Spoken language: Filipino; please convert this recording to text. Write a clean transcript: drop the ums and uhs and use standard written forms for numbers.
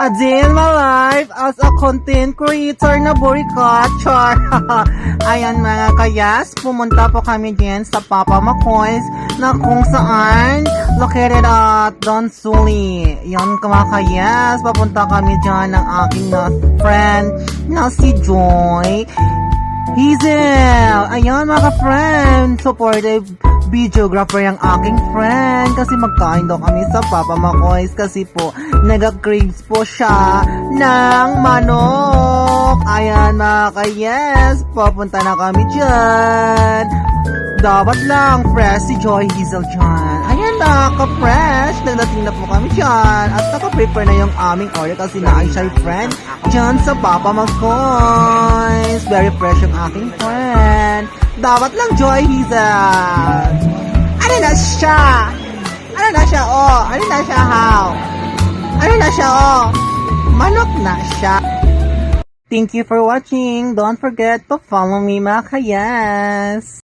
A day in my life as a content creator na burikat, char. Ayan mga kayas, pumunta po kami din sa Papa McCoy's na kung saan located at Don Sully. Yan mga kayas, papunta kami dyan ng aking friend na si Joy Hazel. Ayan mga friend, supportive videographer yung aking friend kasi magkain daw kami sa Papa McCoy's kasi po nag-craves po siya ng manok. Ayan mga kayes, papunta na kami dyan. Dapat lang fresh si Joy Hazel dyan. Ayan na, ka-fresh. Nagdating na po kami dyan. At naka-prepare na yung aming order kasi na siya friend dyan sa Papa McCoy's. Very fresh yung aking friend. Dapat lang Joy Hazel. Ano na siya? Ano na siya, oh? Ano na siya, how? Ano na siya, oh? Manok na siya. Thank you for watching. Don't forget to follow me, mga kayas.